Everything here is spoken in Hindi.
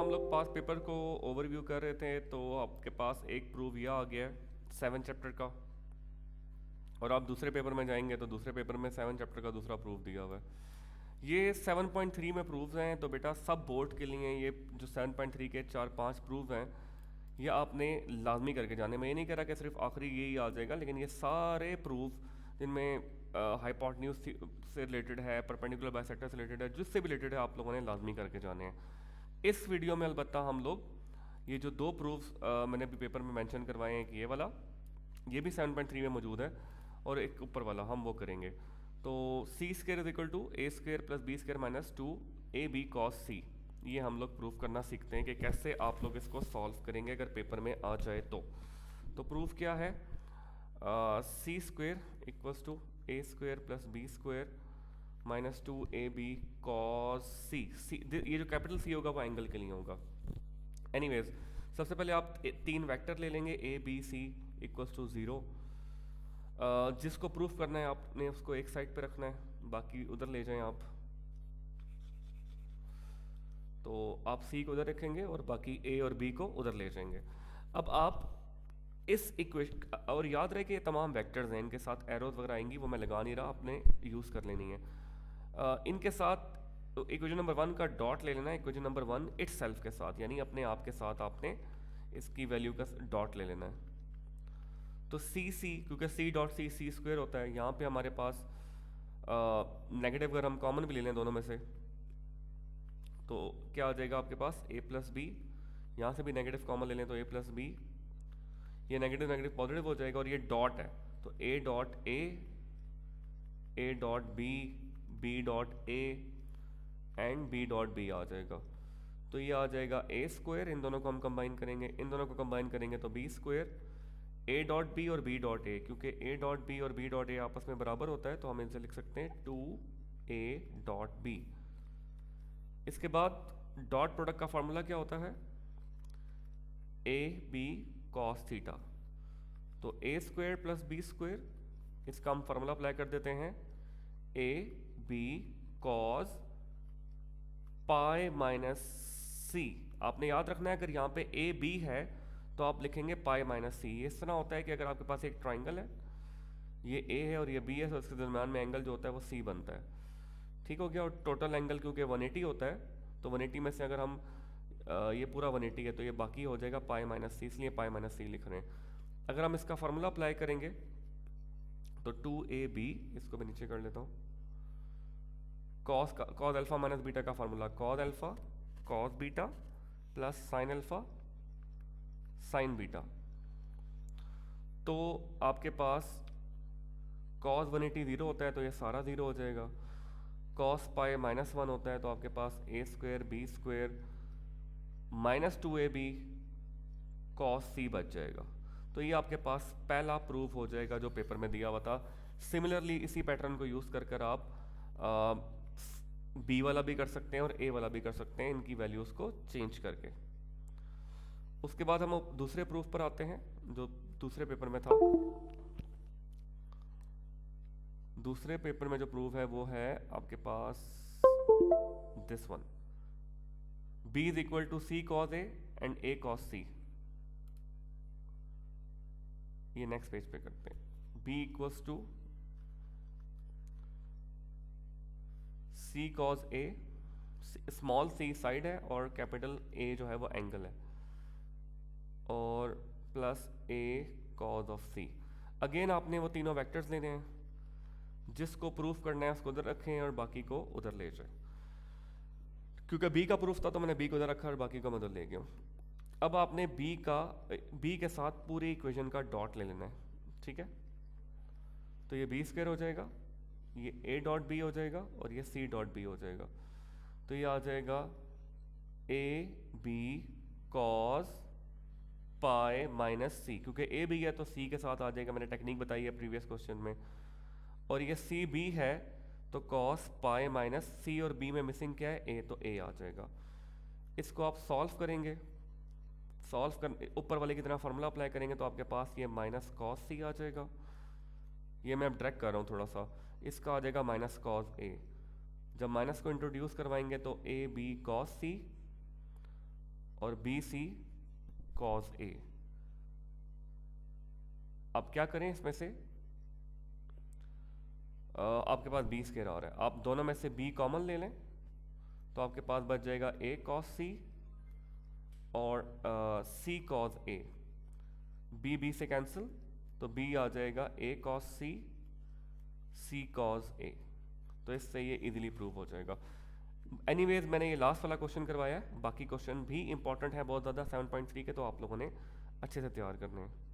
हम लोग पास पेपर को ओवरव्यू कर रहे थे तो आपके पास एक प्रूफ यह आ गया है 7 चैप्टर का। और आप दूसरे पेपर में जाएंगे तो दूसरे पेपर में 7 चैप्टर का दूसरा प्रूफ दिया हुआ है। ये 7.3 में प्रूफ्स हैं, तो बेटा सब बोर्ड के लिए ये जो 7.3 के 4-5 प्रूफ हैं ये आपने लाजमी करके जाने। मैं ये नहीं कह रहा कि सिर्फ आखिरी यही आ जाएगा, लेकिन ये सारे प्रूफ जिनमें हाइपोटेन्यूज से रिलेटेड है, परपेंडिकुलर बाइसेक्टर से रिलेटेड है, जिससे भी रिलेटेड है, आप लोगों ने लाजमी करके जाने हैं। इस वीडियो में अलबत्ता हम लोग ये जो दो प्रूफ्स मैंने अभी पेपर में मेंशन करवाए हैं कि ये वाला ये भी 7.3 में मौजूद है और एक ऊपर वाला हम वो करेंगे। तो c square is equal to a square plus b square minus 2ab cos c, ये हम लोग प्रूफ करना सीखते हैं कि कैसे आप लोग इसको सॉल्व करेंगे अगर पेपर में आ जाए तो प्रूफ क्या है, c square equals to a square plus b square minus 2ab cos c। ये जो कैपिटल सी होगा वो एंगल के लिए होगा। एनीवेज, सबसे पहले आप तीन वेक्टर ले लेंगे A B C equals to 0। जिसको प्रूफ करना है आपने उसको एक साइड पे रखना है, बाकी उधर ले जाएं आप। तो आप सी को उधर रखेंगे और बाकी ए और बी को उधर ले जाएंगे। अब आप इस इक्वेशन, और याद रहे कि ये तमाम वेक्टर्स हैं, इनके साथ एरोज वगैरह आएंगी, वो मैं लगा नहीं रहा, आपने यूज़ कर लेनी है। इनके साथ इक्वेशन नंबर 1 का डॉट ले लेना है इक्वेशन नंबर 1 इटसेल्फ के साथ, यानी अपने आप के साथ आपने इसकी वैल्यू का डॉट ले लेना है। तो सी क्योंकि सी डॉट सी स्क्वायर होता है, यहाँ पे हमारे पास नेगेटिव अगर हम कॉमन भी ले लें दोनों में से तो क्या आ जाएगा आपके पास ए प्लस बी, यहाँ से भी नेगेटिव कॉमन ले लें तो ए प्लस बी, ये नेगेटिव नेगेटिव पॉजिटिव हो जाएगा और ये डॉट है तो a dot a dot b, b dot a and b dot b आ जाएगा। तो ये आ जाएगा ए स्क्वायर, इन दोनों को हम कंबाइन करेंगे, इन दोनों को कंबाइन करेंगे तो B square, A dot B और बी डॉट ए, क्योंकि ए डॉट बी और बी डॉट ए आपस में बराबर होता है तो हम इनसे लिख सकते हैं 2a डॉट बी। इसके बाद डॉट प्रोडक्ट का फॉर्मूला क्या होता है, ए बी कॉस थीटा। तो a square plus b square, इसका हम फार्मूला अप्लाई कर देते हैं, a b cos pi minus c. आपने याद रखना है अगर यहाँ पे ए बी है तो आप लिखेंगे पाई माइनस सी। इस तरह होता है कि अगर आपके पास एक ट्राइंगल है, ये ए है और ये बी है, तो इसके दरम्यान में एंगल जो होता है वो सी बनता है। ठीक हो गया। और टोटल एंगल क्योंकि 180 होता है तो 180 में से अगर हम ये पूरा 180 है तो ये बाकी हो जाएगा पाई माइनस सी, इसलिए पाई माइनस सी लिख रहे हैं। अगर हम इसका फार्मूला अप्लाई करेंगे तो 2ab, इसको मैं नीचे कर लेता हूँ, कॉस अल्फा माइनस बीटा का formula cos alpha cos beta plus sine alpha sign beta. तो आपके पास cos 180 जीरो होता है तो ये सारा जीरो हो जाएगा, cos पाई माइनस 1 होता है तो आपके पास a square b square minus 2ab cos c बच जाएगा। तो ये आपके पास पहला प्रूफ हो जाएगा जो पेपर में दिया हुआ था। सिमिलरली इसी पैटर्न को यूज़ कर आप बी वाला भी कर सकते हैं और ए वाला भी कर सकते हैं, इनकी वैल्यूज़ को चेंज करके। उसके बाद हम दूसरे प्रूफ पर आते हैं जो दूसरे पेपर में था। दूसरे पेपर में जो प्रूफ है वो है आपके पास this one, b is equal to c cos a and a cos c. ये नेक्स्ट पेज पे करते हैं, b equals to c cos a, small c side है और कैपिटल ए जो है वो एंगल है, और plus A cos of C. Again आपने वो तीनों वेक्टर्स लेने हैं, जिसको प्रूफ करना है उसको उधर रखें और बाकी को उधर ले जाए। क्योंकि बी का प्रूफ था तो मैंने बी को उधर रखा और बाकी को मैं उधर ले गया। अब आपने बी के साथ पूरी इक्वेशन का डॉट ले लेना है, ठीक है। तो ये बी स्क्वायर हो जाएगा, ये ए डॉट बी हो जाएगा और ये सी डॉट बी हो जाएगा। तो ये आ जाएगा a b cos pi minus c, क्योंकि ए बी है तो सी के साथ आ जाएगा, मैंने टेक्निक बताई है प्रीवियस क्वेश्चन में। और ये सी बी है तो कॉस पाई माइनस सी, और बी में मिसिंग क्या है, ए, तो ए आ जाएगा। इसको आप सॉल्व करेंगे, सॉल्व कर ऊपर वाले की तरह फार्मूला अप्लाई करेंगे तो आपके पास ये माइनस कॉस सी आ जाएगा। ये मैं अब ड्रैग कर रहा हूँ थोड़ा सा, इसका आ जाएगा माइनस कॉस ए। जब माइनस को इंट्रोड्यूस करवाएंगे तो ए बी कॉस सी और बी सी कॉज ए। अब क्या करें इसमें से, आपके पास बी स्क्वायर आ रहा है, आप दोनों में से बी कॉमन ले लें तो आपके पास बच जाएगा ए कॉस सी और सी कॉज ए। बी से कैंसिल, तो बी आ जाएगा ए कॉस सी कॉज ए। तो इससे ये इजीली प्रूव हो जाएगा। एनीवेज मैंने ये लास्ट वाला क्वेश्चन करवाया है, बाकी क्वेश्चन भी इंपॉर्टेंट है बहुत ज़्यादा 7.3 के, तो आप लोगों ने अच्छे से तैयार करने हैं।